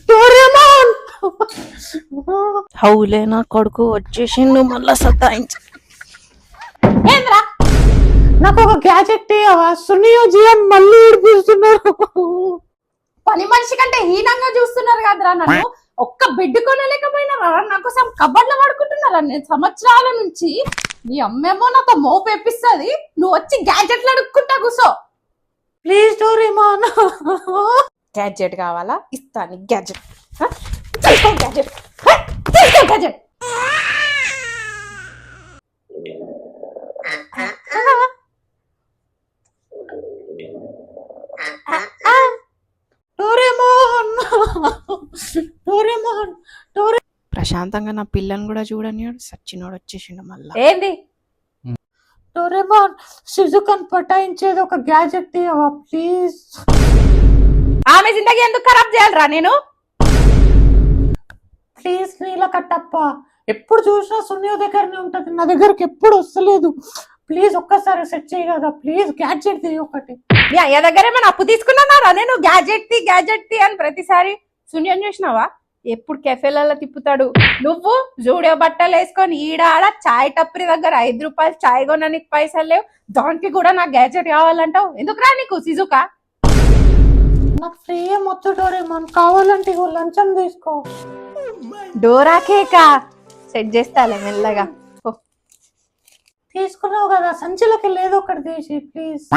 Doraemon హౌలే నా కొడుకు వచ్చేసిండు మళ్ళా సతాయించ. ఏంద్రా నాకు ఒక గ్యాజెట్ సునియో జియన్ మళ్ళీ ఏడిపిస్తున్నారు. పని మనిషి కంటే హీనంగా చూస్తున్నారు కదరా నన్ను. ఒక్క బెడ్ కొనలేకపోయినారా నా కోసం కబర్లో పడుకుంటున్నారా నేను సంవత్సరాల నుంచి. నీ అమ్మేమో నాతో మోపెప్పిస్తుంది, నువ్వు వచ్చి గ్యాజెట్లు అడుక్కుంటా కూసో. Please Doraemon. గ్యాడ్జెట్ కావాలా? ఇస్తాను గ్యాడ్జెట్. Gadget gadget. ప్రశాంతంగా నా పిల్లని కూడా చూడని సచ్చినోడు వచ్చేసిండు మళ్ళా. ఏంది డోరేమాన్ షిజుకన్ పటాయించేది ఒక గ్యాజెట్ తీయవా ప్లీజ్. ఆమె జిందగీ ఎందుకు ఖరాబ్ చేయాలరా నేను? ప్లీజ్ నీళ్ళ కట్టప్ప, ఎప్పుడు చూసినా సునియో దగ్గరనే ఉంటది, నా దగ్గరకు ఎప్పుడు వస్తలేదు. ప్లీజ్ ఒక్కసారి సెట్ చేయి కదా ప్లీజ్. గ్యాడ్జెట్ తీ ఒకటి. మీ అయ్య దగ్గర ఏమైనా అప్పు తీసుకున్నారా నేను? గ్యాడ్జెట్ తి అని ప్రతిసారి సున్యం చేసినావా? ఎప్పుడు కెఫేలలో తిప్పుతాడు. నువ్వు జూడియో బట్టలు వేసుకొని ఈడ ఆడ చాయ్ టప్రి దగ్గర 5 రూపాయలు చాయ్ కొనడానికి పైసలు లేవు, దానికి కూడా నాకు గ్యాడ్జెట్ కావాలంటావు. ఎందుకురా నీకు సిజుకా? నాకు ఫ్రీ మొత్తం డోరేమాన్, కావాలంటే లంచం తీసుకో. డోరా కేకా సెట్ చేస్తాలే మెల్లగా. తీసుకున్నావు కదా సంచిలోకి లేదో ఒకటి తీసి ప్లీజ్.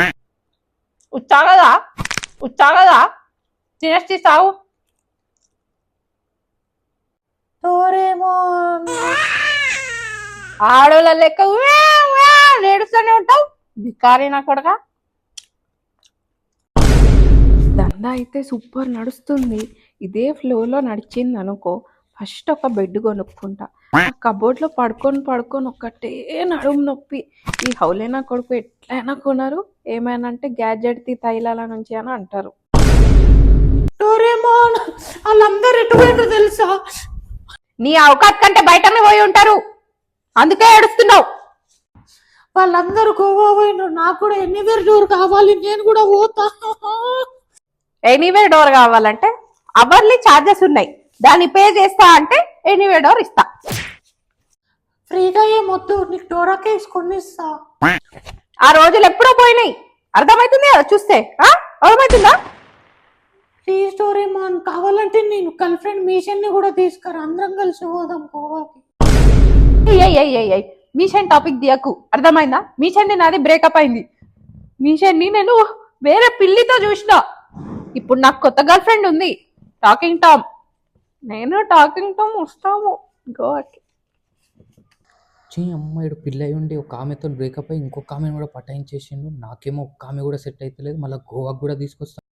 ఉచ్చా కదా తినేసి సాగు. డోరేమాన్ ఆడోళ్ళ లెక్క ఏడుస్తూనే ఉంటావు బికారి నా కొడక. దందా అయితే సూపర్ నడుస్తుంది. ఇదే ఫ్లోలో నడిచింది అనుకో, ఫస్ట్ ఒక బెడ్ కొనుక్కుంటా. కబోర్డ్ లో పడుకొని ఒక్కటే నడుము నొప్పి. ఈ హౌలేనా కొడుకు ఎట్లయినా కొనరు, ఏమైనా అంటే గ్యాడ్జెట్ ది తైలాల నుంచి అని అంటారు. డోరేమాన్ వాళ్ళందరూ ఎటువైపు తెలుసా? నీ అవకాశం కంటే బయటనే పోయి ఉంటారు, అందుకే ఏడుస్తున్నావు. వాళ్ళందరూ గోవా పోయినారు, నాకు కూడా ఎనీవేర్ డోర్ కావాలి, నేను కూడా పోతా. ఎనీవేర్ డోర్ కావాలంటే అవర్లీ ఛార్జెస్ ఉన్నాయి, దాన్ని పే చేస్తా అంటే ఎనీవేర్ డోర్ ఇస్తా. ఫ్రీగా ఏమొద్దు, నీకు డోరా కేస్ కొనిస్తా. ఆ రోజులు ఎప్పుడో పోయినాయి, అర్థమవుతుంది కదా చూస్తే? అర్థమవుతుందా? ప్లీజ్ డోరేమాన్, కావాలంటే నేను గర్ల్ ఫ్రెండ్ మీషన్ ని కూడా తీసుకురా, అందరం కలిసి పోదాం గోవాకి. మీషన్ టాపిక్ దియకు, అర్థమైందా? మీషన్ నాది బ్రేకప్ అయింది. మీషన్ ని నేను వేరే పిల్లితో చూసిన. ఇప్పుడు నాకు కొత్త గర్ల్ ఫ్రెండ్ ఉంది, టాకింగ్ టామ్. నేను టాకింగ్ టామ్ వస్తాము గోవాకి. అమ్మాయిడు పిల్ల అయి ఉండి ఒక ఆమెతో బ్రేకప్ అయ్యి ఇంకొక ఆమెను కూడా పటాయించేసిండు. నాకేమో ఒక్క ఆమె కూడా సెట్ అవుతలేదు, మళ్ళీ గోవాకి కూడా తీసుకొస్తాను.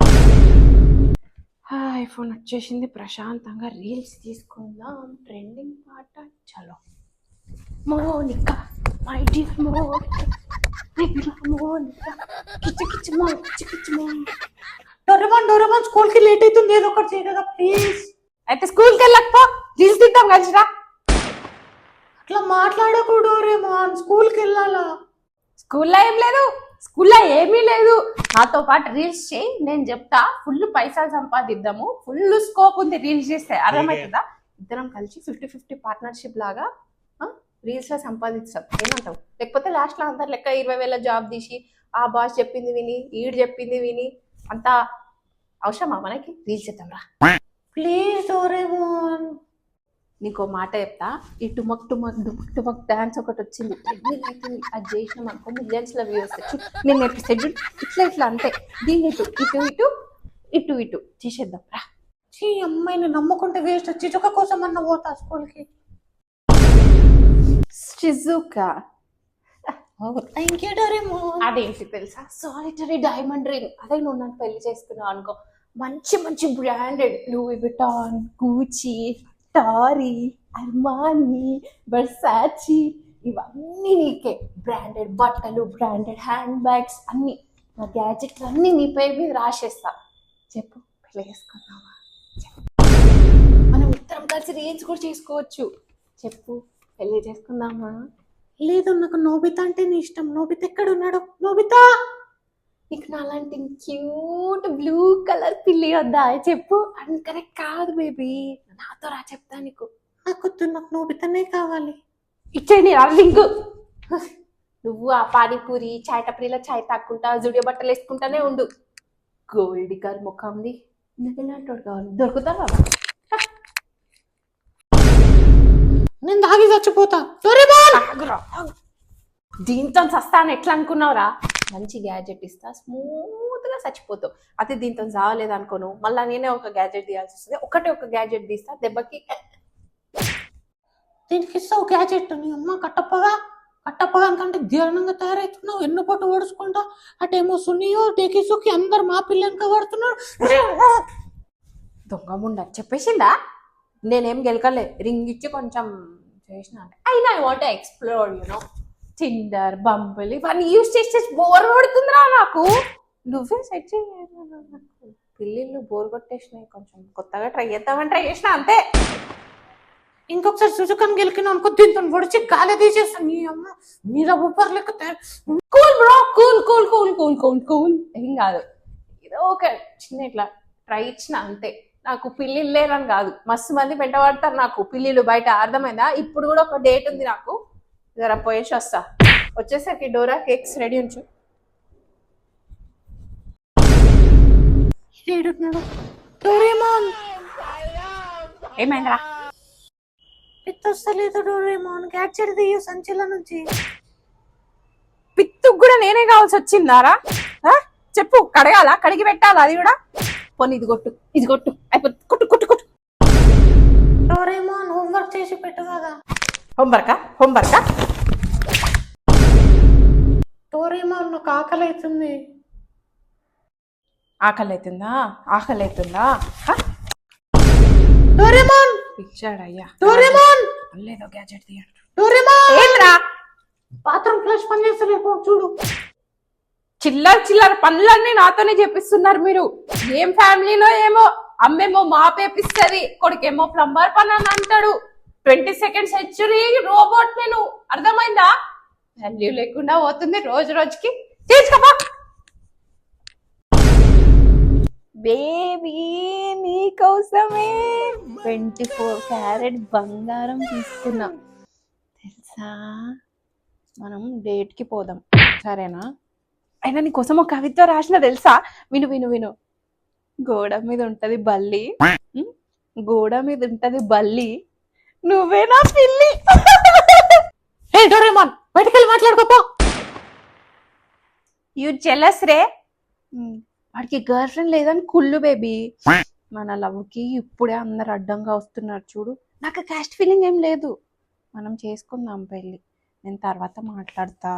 ఐఫోన్ వచ్చేసింది, ప్రశాంతంగా రీల్స్ తీసుకుందాం. ట్రెండింగ్ పాట చలో. Monica my dear Monica, Doraemon school కి లేట్ అవుతుంది, ఏదో ఒకటి చేయ కదా ప్లీజ్. అయితే స్కూల్కి వెళ్ళకపో, రీల్స్ తింటాం కలిసిరా. అట్లా మాట్లాడకు డోరేమాన్, స్కూల్ కి వెళ్ళాలా? స్కూల్లో ఏమీ లేదు, నాతో పాటు రీల్స్ చేయి, నేను చెప్తా. ఫుల్ పైసలు సంపాదిద్దాము, ఫుల్ స్కోప్ ఉంది రీల్స్ చేస్తే, అర్థమవుతుందా? ఇద్దరం కలిసి 50-50 పార్ట్నర్షిప్ లాగా రీల్స్ లో సంపాదిస్తాం, ఏమంటావు? లేకపోతే లాస్ట్ లో అందరు లెక్క 20,000 జాబ్ తీసి ఆ బాస్ చెప్పింది విని ఈడు చెప్పింది విని అంత అవసరమా మనకి? రీల్స్ చేద్దాం రా ప్లీజ్ డోరేమాన్. నీకో మాట చెప్తా, ఈ టుమక్ డాన్స్ ఒకటి వచ్చింది, ట్రెండింగ్ అవుతుంది. అది చేసినాం అనుకో మిలియన్స్ లో వ్యూస్ వచ్చు. నేను ఎపిసోడ్ ఇట్లా అంటే దీన్ని ఇటు చేసేద్దాం రా. అమ్మాయిని నమ్ముకుంటే వేస్ట్, చిచుక కోసం అన్న పోతా స్కూల్ కి. Shizuka thank you Doraemon. అదేంటి తెలుసా? Solitary diamond ring. అదే నువ్వు నన్ను పెళ్లి చేసుకున్నావు అనుకో, మంచి బ్రాండెడ్ లూయి విటాన్, గూచి, టారీ, అర్మానీ, వర్సాచి, ఇవన్నీ నీకే. బ్రాండెడ్ బట్టలు, బ్రాండెడ్ హ్యాండ్ బ్యాగ్స్ అన్ని, నా గ్యాజెట్లు అన్ని నీ పేరు మీద రాసేస్తా. చెప్పు, పెళ్లి చేసుకున్నావా? మనం ఇద్దరం కలిసి రీల్స్ కూడా చేసుకోవచ్చు. చెప్పు, పెళ్లి చేసుకుందామా? లేదు, నాకు నోబితా అంటే నీ ఇష్టం. నోబితా ఎక్కడున్నాడు? నోబితా నీకు నాలాంటి క్యూట్ బ్లూ కలర్ పిల్లి వద్దా చెప్పు. అని కరెక్ట్ కాదు బేబీ, నాతో రా చెప్తా నీకు. నాకు నోబితనే కావాలి. ఇచ్చేయండి లింక్. నువ్వు ఆ పానీపూరి చాయ్ టపరీలో చాయ్ తాక్కుంటా జుడియో బట్టలు వేసుకుంటానే ఉండు. గోల్డ్ కలర్ ముఖంది ఇలాంటి కావాలి దొరుకుతావా? నేను దాగి చచ్చిపోతా. దీంతో చస్తాను ఎట్లా అనుకున్నావురా? మంచి గ్యాజెట్ ఇస్తా, స్మూత్ గా చచ్చిపోతావు. అయితే దీంతో చావలేదు అనుకోను, మళ్ళా నేనే ఒక గ్యాజెట్ తీయాల్సి వస్తుంది. ఒక గ్యాజెట్ తీస్తా దెబ్బకి. దీనికి ఇస్తావు గ్యాజెట్? నీ అమ్మ కట్టప్పగా కంటే ధ్యానంగా తయారవుతున్నావు. ఎన్ను పట్టు ఓడుచుకుంటా. అటేమో సునియో టేకిసుకి అందరు మా పిల్లలకి పడుతున్నారు. దొంగ ముండ చెప్పేసిందా? నేనేం గెలకలే, రింగ్ ఇచ్చి కొంచెం చేసిన. అయినా I want explore you know Tinder Bumble ఇవన్నీ యూజ్ చేసి బోర్ కొడుతుందిరా నాకు. నువ్వే సెట్ చేయలేదు. పిల్లిళ్ళు బోర్ కొట్టేసినాయి, కొంచెం కొత్తగా ట్రై చేసిన అంతే. ఇంకొకసారి సుజుకని గెలికిన అనుకో, దీంతో పొడిచి గాలి తీసేస్తాను. నీ అమ్మ మీద ఊపర్ లెక్క. Cool bro, cool. ఏం కాదు, ఏదో ఒక చిన్న ఇట్లా ట్రై ఇచ్చిన అంతే. నాకు పిల్లిలు లేరని కాదు, మస్తు మంది వెంటబడతారు నాకు పిల్లిలు బయట, అర్థమైందా? ఇప్పుడు కూడా ఒక డేట్ ఉంది నాకు, జరా పోయేసి వస్తా. వచ్చేసరికి డోరా కేక్స్ రెడీ ఉంచు. డోరేమాన్ ఏమైందిరా? పిత్తొస్తలేదు. డోరేమాన్ గ్యాడ్జెట్ తీయు సంచిల నుంచి. పిత్తుకు కూడా నేనే కావాల్సి వచ్చిందారా? చెప్పు, కడగాల, కడిగి పెట్టాలా? అది కూడా పోనీ ఇది కొట్టు అయిపోతుంది. కొట్టు. డోరేమాన్ హోంవర్క్ చేసి పెట్టు కదా. హోంవర్కా? డోరేమాన్ నాకు ఆకలి అవుతుంది. ఆకలి అవుతుందా? డోరేమాన్ పిచ్చాడయ్యా. డోరేమాన్ లేదో గ్యాజెట్ తీయండి. డోరేమాన్ ఏంట్రా? బాత్రూమ్ ఫ్లష్ పని చేస్తలేదు, చూడు. చిల్లర పనులన్నీ నాతోనే చెప్పిస్తున్నారు మీరు. ఏం ఫ్యామిలీలో ఏమో, అమ్మేమో మాపేపిస్తుంది, కొడుకేమో ప్లంబర్ పని అని అంటాడు. 22nd century రోబోట్ నేను, అర్థమైందా? వాల్యూ లేకుండా పోతుంది రోజుకి. తీసుకోపా బేబీ, నీకోసమే 24 క్యారెట్ బంగారం తీసుకున్నా తెలుసా. మనం డేట్కి పోదాం, సరేనా? అయినా నీకోసం ఒక కవిత్వం రాసిన తెలుసా? విను. గోడ మీద ఉంటది బల్లి, నువ్వే నా పిల్లి. హే డోరేమాన్, బయటకెళ్ళి మాట్లాడుకోపో. యూ జెలస్ రే. వాడికి గర్ల్ ఫ్రెండ్ లేదని కుళ్ళు బేబీ. మన లవ్కి ఇప్పుడే అందరు అడ్డంగా వస్తున్నారు చూడు. నాకు క్యాస్ట్ ఫీలింగ్ ఏం లేదు, మనం చేసుకుందాం పెళ్ళి. నేను తర్వాత మాట్లాడతా,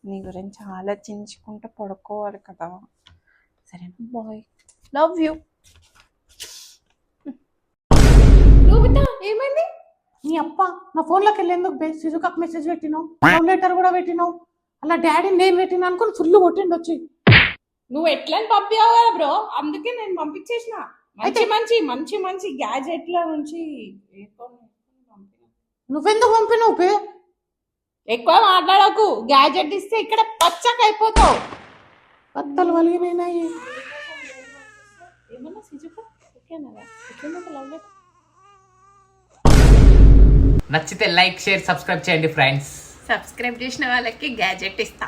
నీ గురించి ఆలోచించుకుంటూ పడుకోవాలి కదా, సరేనా బాయ్? Love you. ఏమైంది? నీ అప్ప నా ఫోన్లోకి వెళ్ళి ఎందుకు సుజుకాకు మెసేజ్ పెట్టినావు, లవ్ లెటర్ కూడా పెట్టినావు. అలా డాడీ నేను పెట్టినా అనుకుని ఫుల్ కొట్టిండు వచ్చి. నువ్వు ఎట్లా పంపించావు కదా బ్రో, అందుకే నేను పంపించేసిన. మంచి గ్యాజెట్ల నుంచి నువ్వెందుకు పంపినావు పే? ఎక్కువ మాట్లాడకు, గ్యాజెట్ ఇస్తే ఇక్కడ పచ్చకైపోతావు. పత్తలు వలిగినాయి. ఏమన్నా సిజుకా ఓకేనా? నచ్చితే లైక్, షేర్, సబ్స్క్రైబ్ చేయండి ఫ్రెండ్స్. సబ్స్క్రైబ్ చేసిన వాళ్ళకి గ్యాజెట్ ఇస్తా.